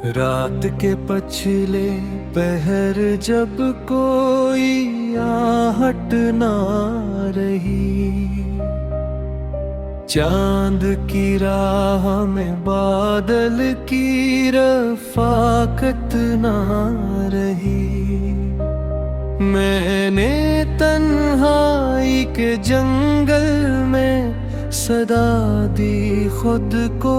रात के पछले पहर जब कोई आहट ना रही, चांद की राह में बादल की रफाकत ना रही। मैंने तन्हाई के जंगल में सदा दी खुद को,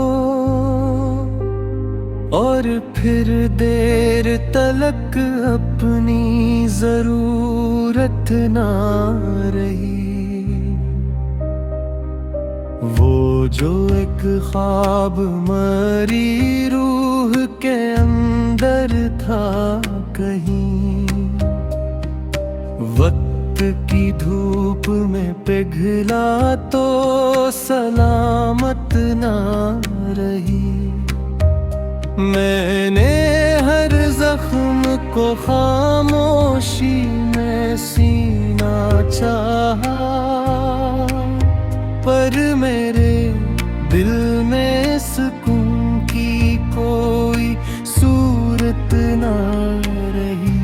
और फिर देर तलक अपनी जरूरत ना रही। वो जो एक ख्वाब मरी रूह के अंदर था कहीं, वक्त की धूप में पिघला तो सलामत ना रही। मैंने हर जख्म को खामोशी में सीना चाहा, पर मेरे दिल में सुकून की कोई सूरत ना रही।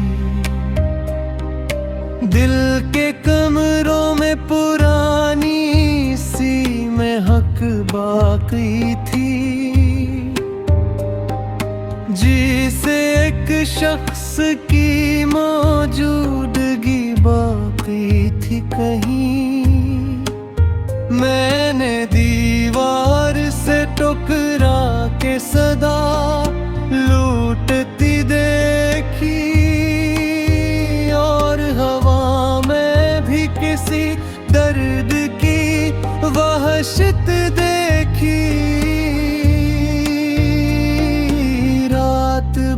दिल के कमरों में पुरानी सी महक बाकी थी, जिसे एक शख्स की मौजूदगी बाकी थी कहीं। मैंने दीवार से टकरा के सदा लूटती देखी, और हवा में भी किसी दर्द की वहशत देखी।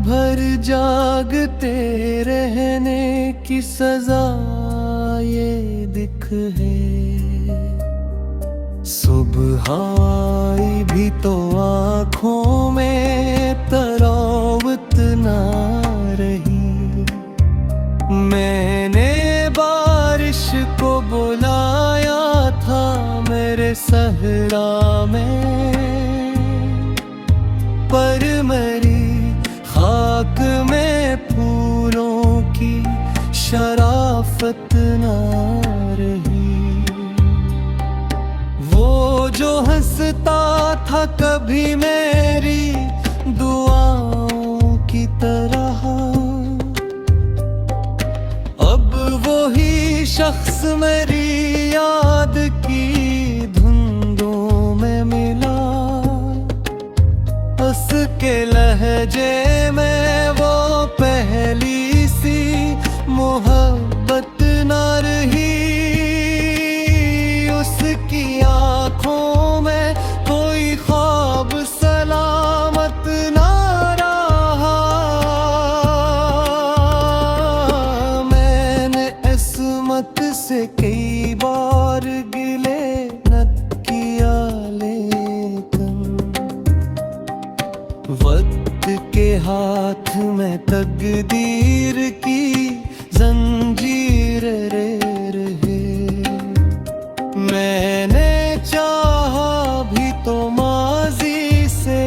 भर जागते रहने की सजा ये दिख है। सुबह आई भी तो आँखों में तरावत ना रही। मैंने बारिश को बुलाया था मेरे सहरा में, पर मेरी खाक में फूलों की शराफत ना रही। वो जो हंसता था कभी मेरी दुआओं की तरह, अब वही शख्स मेरी याद की धुंधों में मिला। उसके लहजे में वो पहली सी मोहब्बत ना रही। उसकी आँखों में कोई ख्वाब सलामत ना रहा। मैंने इसमत से कई बार गिले न किया, लेकिन वक्त के हाथ में तकदीर की जंजीर रे रहे। मैंने चाहा भी तो माजी से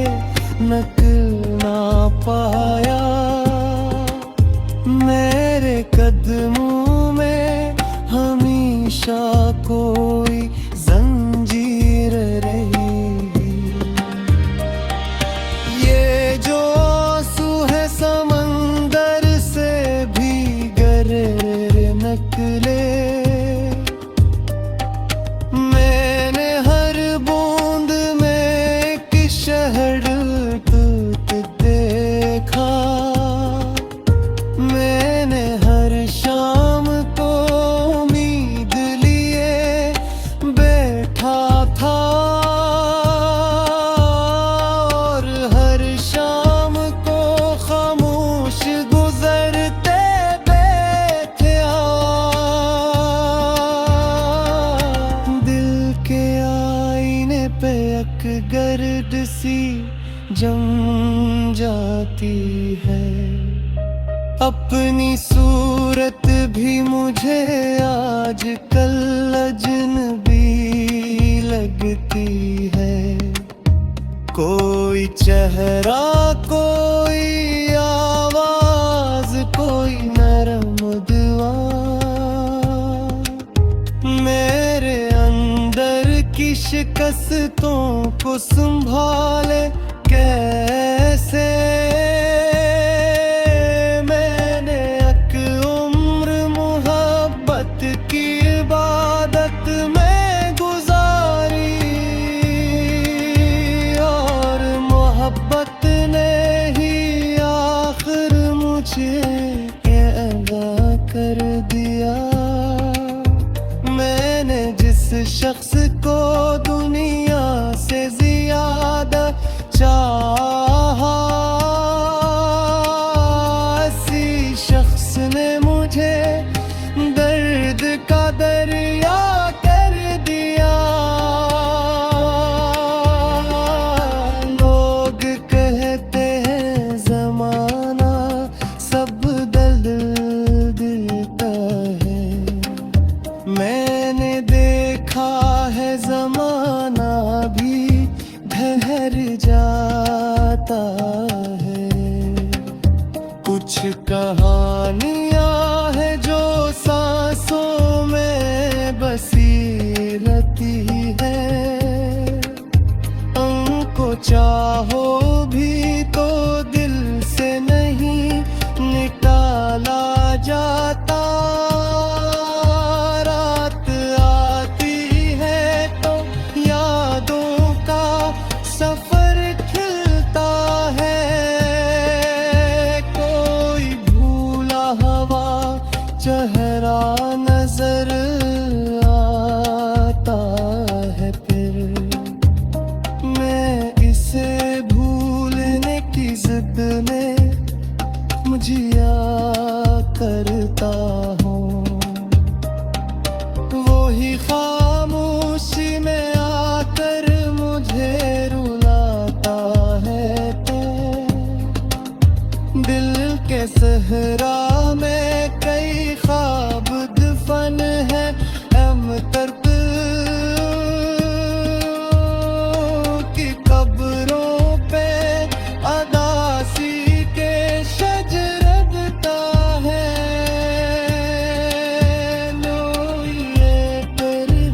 नकल ना पाया। मेरे कदमों में हमेशा कोई जंजीर रही। समंदर से भी गहरे नकले, मैंने हर बूंद में एक शहर टूट देखा। मैंने हर शाम को उम्मीद लिए बैठा था, और हर शाम खामोश गुजरते बैठे। दिल के आईने पे एक गर्द सी जम जाती है। अपनी सूरत भी मुझे आजकल अजनबी लगती है। कोई कोई चेहरा, कोई आवाज, कोई नरम दुआ मेरे अंदर की शिकस्तों को संभाले कैसे। मैंने एक उम्र मोहब्बत की इबादत में गुजारी और मोहब्बत ने ही आखिर मुझे ये अदा कर दिया। मैंने जिस शख्स को दुनिया से ज्यादा चाहा, इसी शख्स ने मुझे दर्द का दरिया कर दिया। लोग कहते हैं जमाना सब दर्द देता है, मैंने देखा है जमाना भी ठहर जाता है। कुछ कहानियां है जो सांसों में बसी रहती है, उनको चाहो भी तो दिल से नहीं निकाला जाता। रात आती है तो यादों का सफर खिलता है, कोई भूला हवा चेहरा नजर आता है। फिर मैं इसे भूलने की जिद में मुझिया करता हूँ, वो ही खामोशी में आकर मुझे रुलाता है। तो दिल के सहरा में कई ख्वाब दफन है, अमतर्प की कब्रों पे अदासी के शजरता है। लो ये तेरे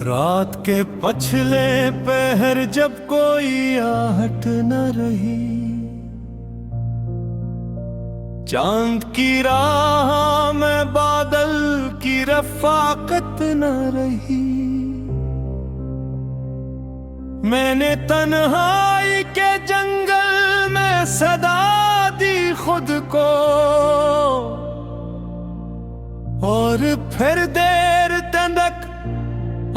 रात के पछले पहर जब कोई आहट न रही, चांद की राह में बादल की रफाकत न रही। मैंने तन्हाई के जंगल में सदा दी खुद को, और फिर देर तक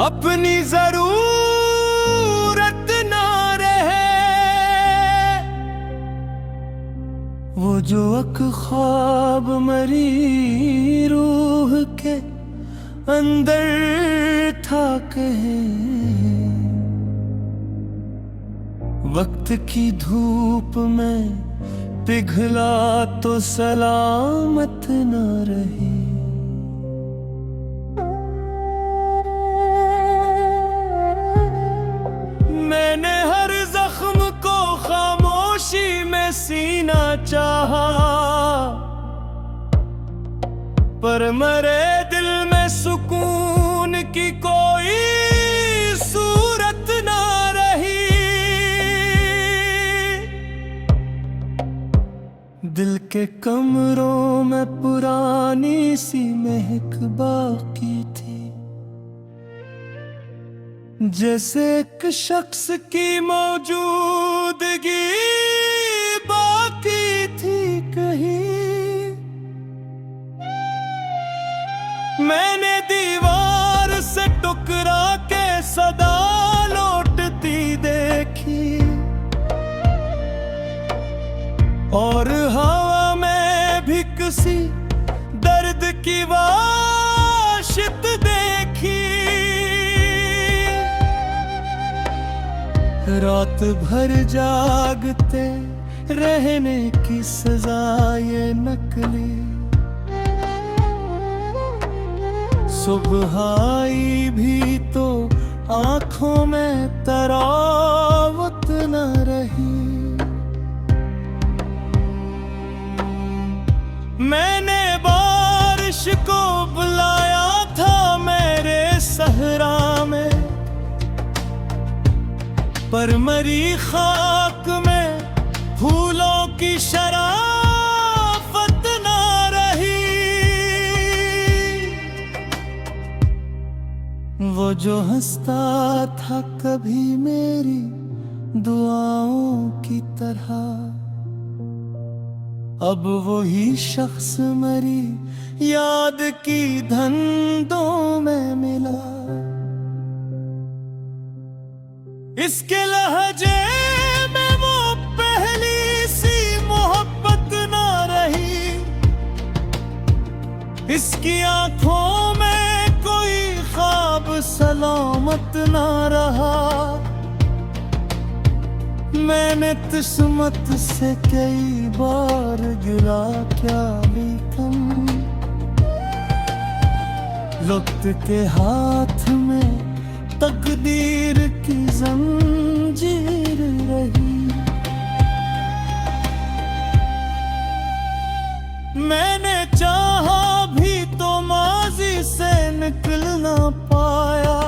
अपनी जरूरत ना रहे। वो जो एक ख्वाब मरी रूह के अंदर था कहे, वक्त की धूप में पिघला तो सलामत ना रही। मैंने हर जख्म को खामोशी में सीना चाहा, पर मरे दिल में सुकून की कोई सूरत ना रही। दिल के कमरों में पुरानी सी महक बाकी थी, जैसे एक शख्स की मौजूदगी बाकी थी कहीं। मैंने दीवार से टुकरा के सदा लौटती देखी, और हवा में भी की वाशित देखी, रात भर जागते रहने की सजा ये नकली। सुबह आई भी तो आंखों में तरावत न रही। मैंने बारिश को बुलाया था मेरे सहरा में, पर मरी खाक में फूलों की शराफत ना रही। वो जो हंसता था कभी मेरी दुआओं की तरह, अब वही शख्स मरी याद की धंधों में मिला। इसके लहजे में वो पहली सी मोहब्बत ना रही, इसकी आंखों में कोई ख्वाब सलामत ना रहा। मैंने किस्मत से कई बार गिरा क्या भी कम, वक्त के हाथ में तकदीर की जंजीर रही। मैंने चाहा भी तो माजी से निकल ना पाया,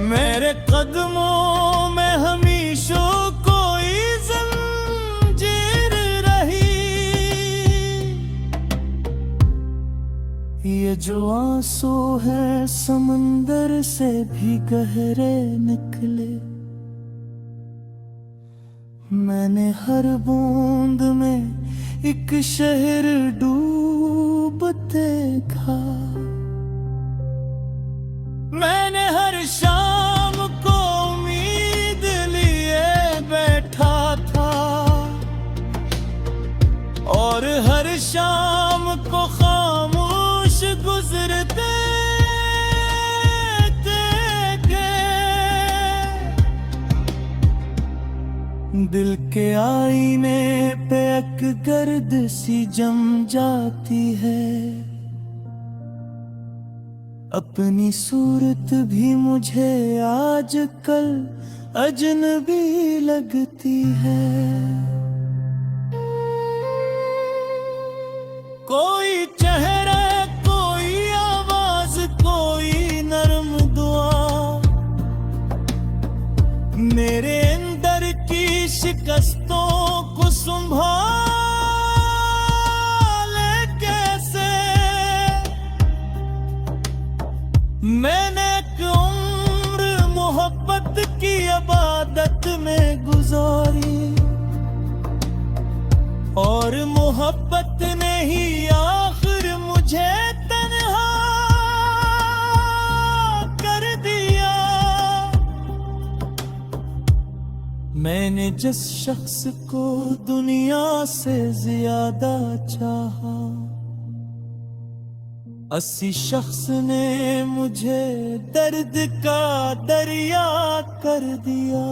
मेरे कदमों में हमेशा कोई जंजीर रही। ये जो आंसू है समंदर से भी गहरे निकले, मैंने हर बूंद में एक शहर डूबते देखा। मैंने हर शाम को उम्मीद लिए बैठा था, और हर शाम को खामोश गुजरते दिल के आईने पे एक गर्द सी जम जाती है। अपनी सूरत भी मुझे आजकल अजनबी लगती है। कोई चेहरा, कोई आवाज, कोई नरम दुआ, मेरे अंदर की शिकस्तों को संभाले कैसे। मैंने एक उम्र मोहब्बत की इबादत में गुजारी, और मोहब्बत ने ही आखिर मुझे तन्हा कर दिया। मैंने जिस शख्स को दुनिया से ज्यादा चाहा, उसी शख्स ने मुझे दर्द का दरिया कर दिया।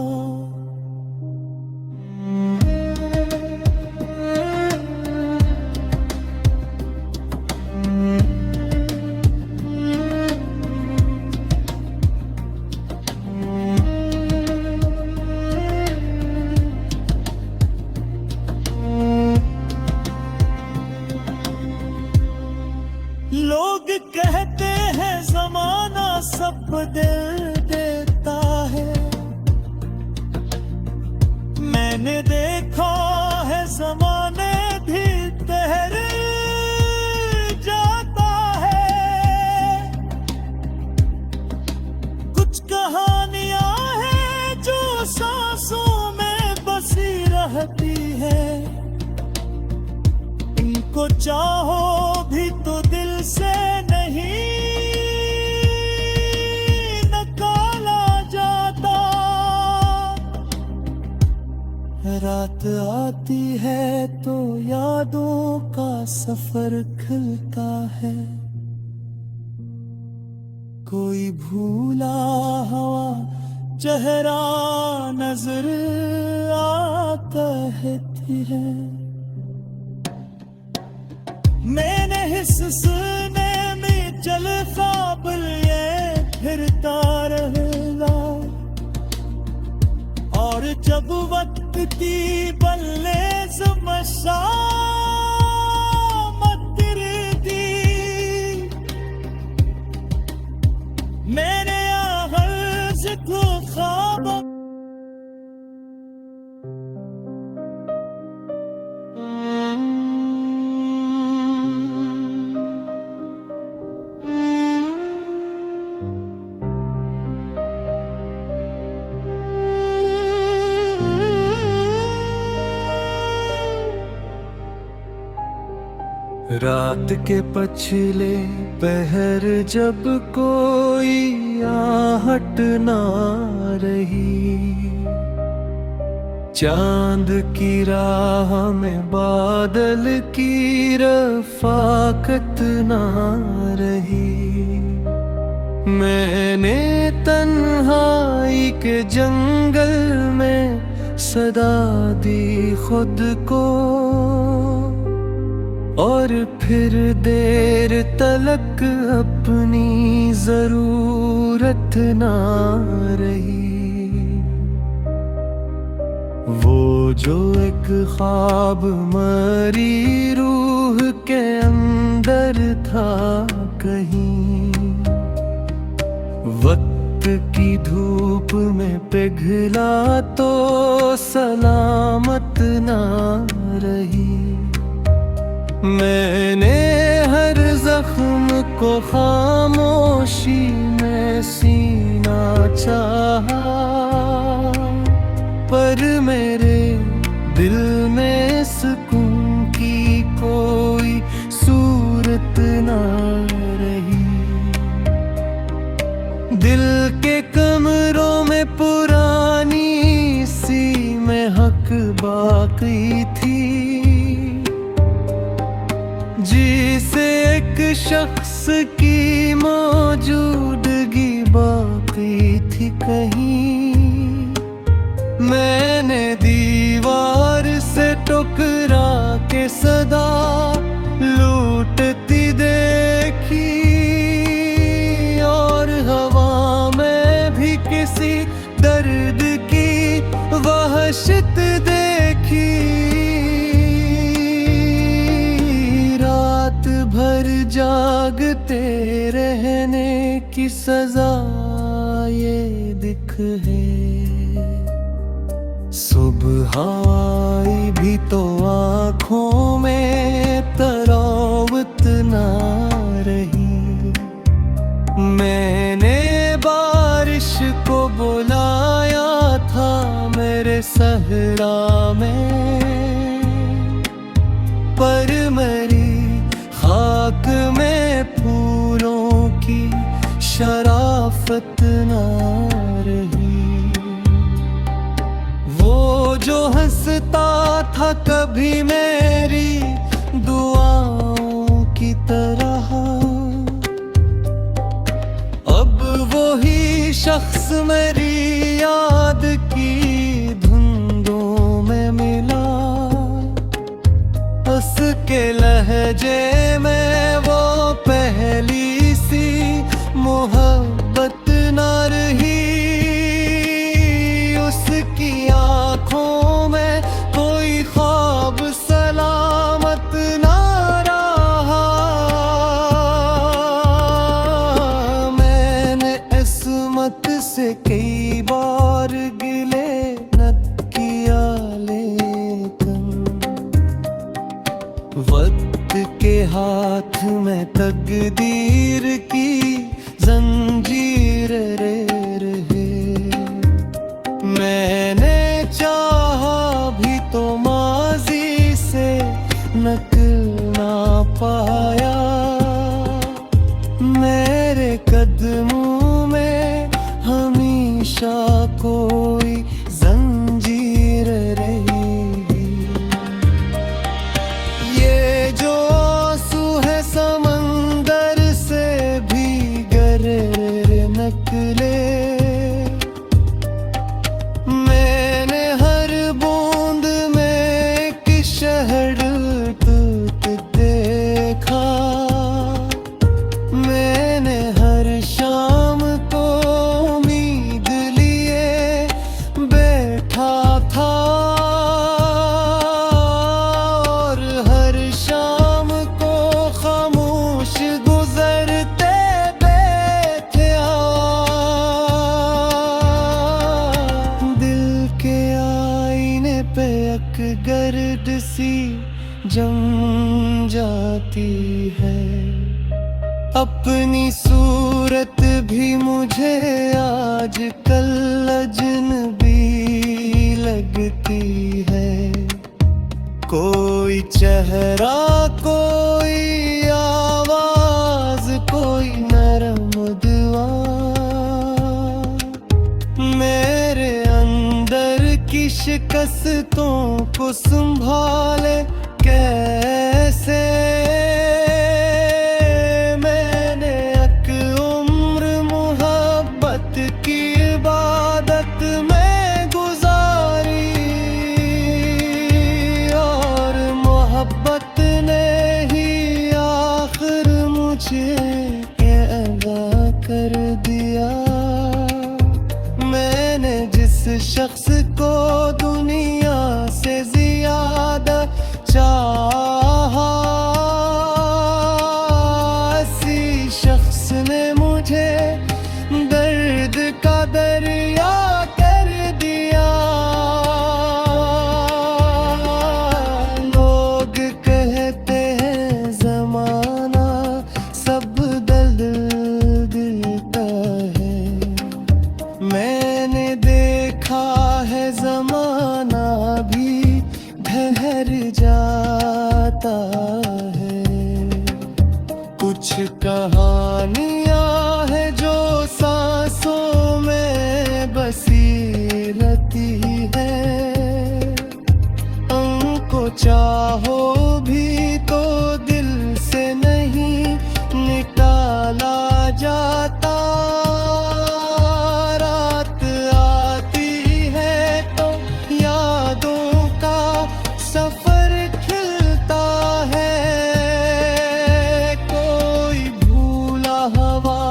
लोग कहते हैं जमाना सब बदल देता है, मैंने देखा है जमाने भी ठहर जाता है। कुछ कहानियां हैं जो सांसों में बसी रहती है, इनको चाहो भी तो दिल से नहीं निकाला जाता। रात आती है तो यादों का सफर पिघलता है, कोई भूला हुआ चेहरा नजर आता है। मैंने हिस्सने में चल ख्वाब ये फिरता रहेगा, और जब वक्त की बल्ले मशा मैंने हर्ज को ख्वाब रात के पछले पहर जब कोई आहट ना रही, चांद की राह में बादल की रफाकत ना रही। मैंने तन्हाई के जंगल में सदा दी खुद को, और फिर देर तलक अपनी जरूरत ना रही। वो जो एक ख्वाब मरी रूह के अंदर था कहीं, वक्त की धूप में पिघला तो सलामत ना रही। मैंने हर जख्म को खामोशी में सीना चाहा, पर मेरे दिल में सुकून की कोई सूरत ना रही। दिल के कमरों में पुरानी सी महक बाकी थी, जिसे एक शख्स की मौजूदगी बाकी थी कहीं। मैंने दीवार से टकरा के सदा लूटती देखी, और हवा में भी किसी दर्द की वहशत देखी। भर जागते रहने की सजा ये दिख है, सुबह आई भी तो आँखों में तरावत ना रही। मैंने बारिश को बुलाया था मेरे सहरा में, पर मेरी खाक में फूलों की शराफत ना रही। वो जो हंसता था कभी मेरी दुआओं की तरह, अब वही शख्स मेरी याद की धुंधों में मिला। उसके लहजे में वो पहली सी मोहब्बत ना रही। उसकी आँखों में कोई ख्वाब सलामत ना रहा। मैंने इस्मत से कई बार गिले न किया, लेकिन वक्त के हाथ में तकदीर की जंजीर रहे। मैंने चाहा भी तो माजी से निकलना पाया। मेरे कदमों में हमेशा कोई जंजीर रहेगी। ये जो आंसू है एक गर्द सी जम जाती है। अपनी सूरत भी मुझे आजकल अजनबी लगती है। कोई चेहरा, कोई आवाज, कोई नरम दुआ मेरे अंदर की शिकस्तों को संभाले कैसे। मैंने एक उम्र मोहब्बत की इबादत में गुजारी और मोहब्बत ने ही आखिर मुझे ये अदा कर दिया। मैंने जिस शख्स को दुनिया से ज्यादा चाहा, इसी शख्स ने मुझे दर्द का दरिया कर दिया। लोग कहते हैं जमाना सब बदल देता है। मैंने देखा है जमाना भी ठहर जाता है। कुछ कहानियां है जो सांसों में बसी रहती है। उनको चाहो भी तो दिल से नहीं निकाला जाता। रात आती है तो यादों का सफर खिलता है। कोई भूला हवा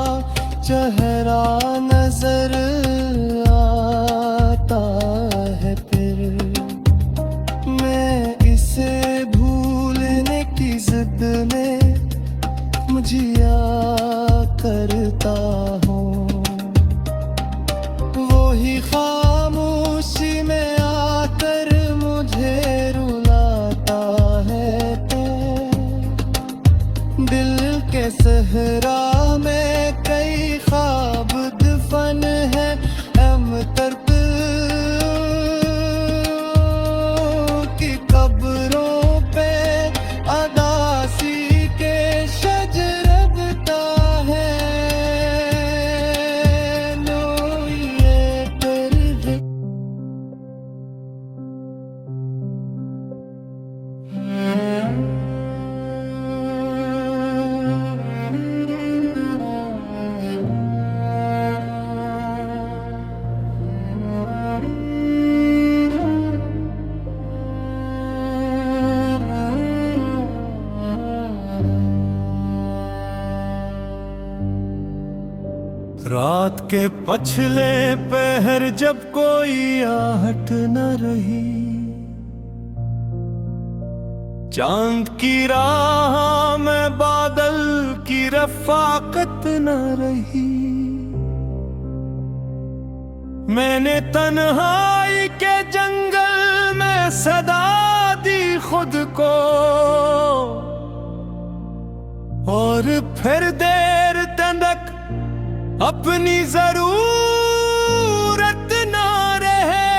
चेहरा नजर आता है। फिर मैं इसे भूलने की जिद में मुझिया करता हूँ। वही खामोशी में आकर मुझे रुलाता है। तो दिल के सहरा में कई ख्वाब दफन है। हम तड़प की कब्रों पे अदासी के शजरबता है। लो ये दर्द रात के पछले पहर जब कोई आहट न रही, चांद की राह में बादल की रफाकत न रही। मैंने तन्हाई के जंगल में सदा दी खुद को और फिर देर तक अपनी जरूरत ना रहे।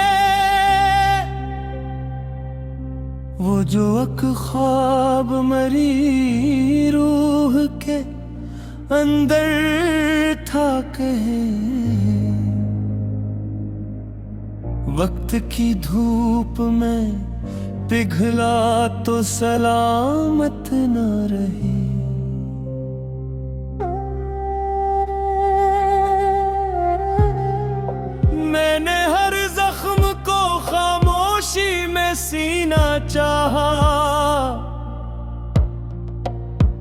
वो जो एक ख्वाब मरी रूह के अंदर था कहे, वक्त की धूप में पिघला तो सलामत न रही। मैंने हर जख्म को खामोशी में सीना चाहा,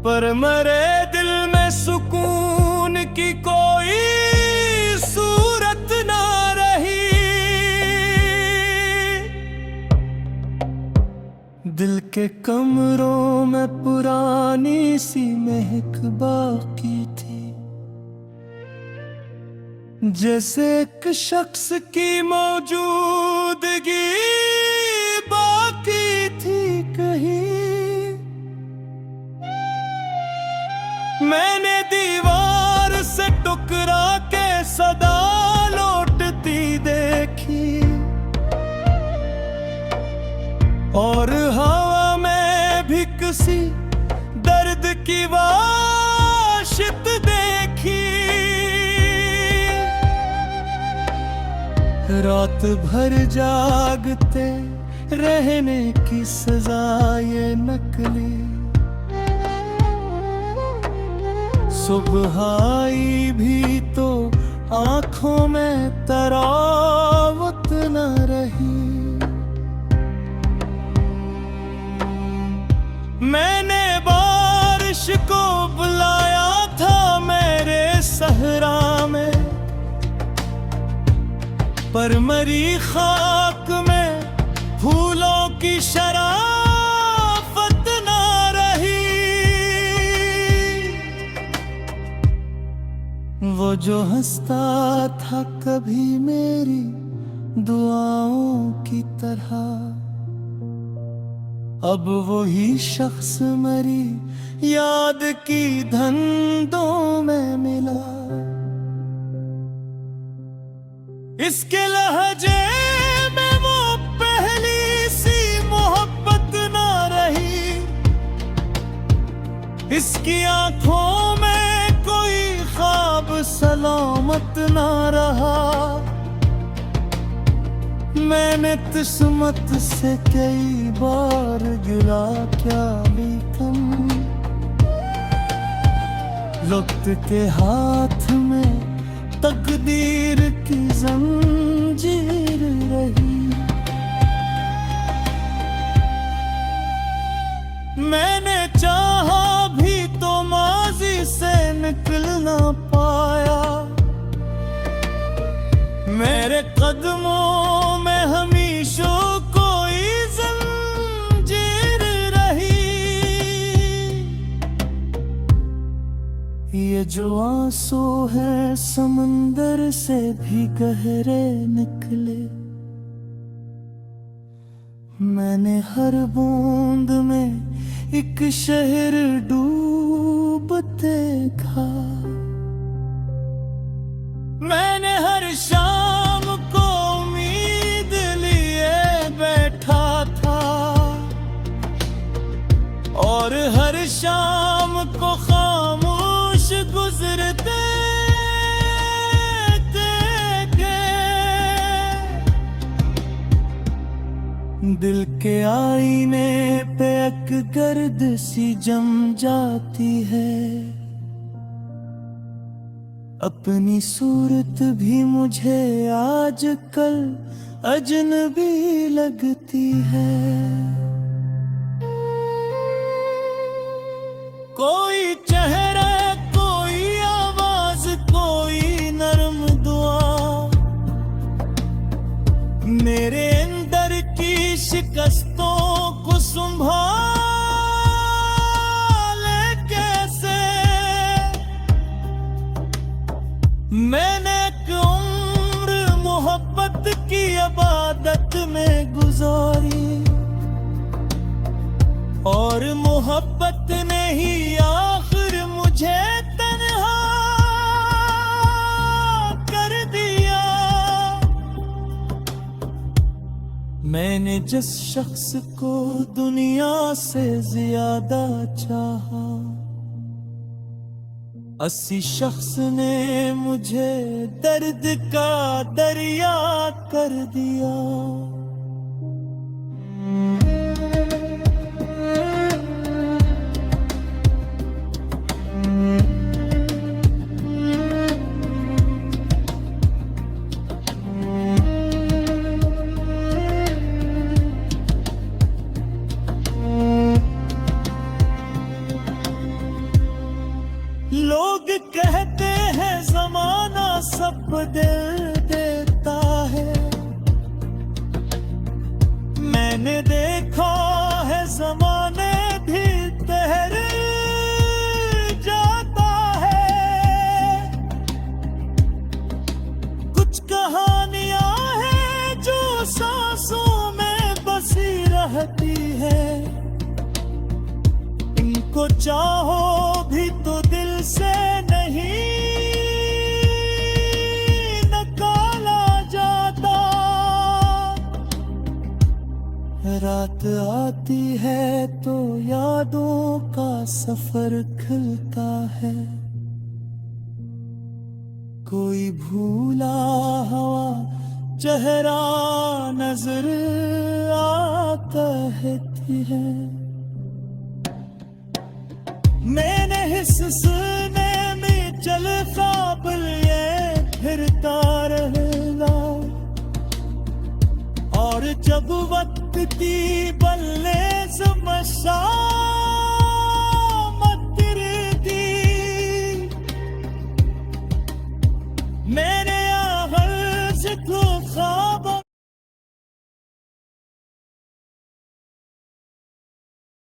पर मरे दिल में सुकून की कोई सूरत ना रही। दिल के कमरों में पुरानी सी महक बाकी थी, जैसे एक शख्स की मौजूदगी सी दर्द की वाशित देखी, रात भर जागते रहने की सजा ये नकली। सुबह आई भी तो आंखों में तरावत न रही। मैंने बारिश को बुलाया था मेरे सहरा में, पर मरी खाक में फूलों की शराफत ना रही। वो जो हंसता था कभी मेरी दुआओं की तरह, अब वही शख्स मरी याद की धंधों में मिला। इसके लहजे में वो पहली सी मोहब्बत ना रही, इसकी आंखों में कोई ख्वाब सलामत ना रहा। मैंने किस्मत से कई बार गिरा क्या भी कम, वक्त के हाथ में तकदीर की जंजीर रही। मैंने चाहा भी तो माजी से निकल ना पाया, मेरे कदमों में हमेशा कोई जंजीर रही। ये जो आंसू है समंदर से भी गहरे निकले, मैंने हर बूंद में एक शहर डूबते देखा। मैंने हर शाम को उम्मीद लिए बैठा था, और हर शाम को खामोश गुजरते दिल के आईने पे एक गर्द सी जम जाती है। अपनी सूरत भी मुझे आजकल अजनबी लगती है। कोई चेहरा, कोई आवाज, कोई नरम दुआ, मेरे अंदर की शिकस्तों को संभाले कैसे। मैंने एक उम्र मोहब्बत की इबादत में गुजारी, और मोहब्बत ने ही आखिर मुझे तन्हा कर दिया। मैंने जिस शख्स को दुनिया से ज्यादा चाहा, उसी शख्स ने मुझे दर्द का दरिया कर दिया। लोग कहते हैं जमाना सब दिल देता है, मैंने देखा है जमाने भी तहर जाता है। कुछ कहानियां हैं जो सांसों में बसी रहती है, इनको चाहो भी तो दिल से नहीं निकाला जाता। रात आती है तो यादों का सफर खिलता है, कोई भूला हवा चेहरा नजर आता है। मैंने हिस्सने में चल काबिल ये फिरता रहना, और जब वक्त की बल्ले समशा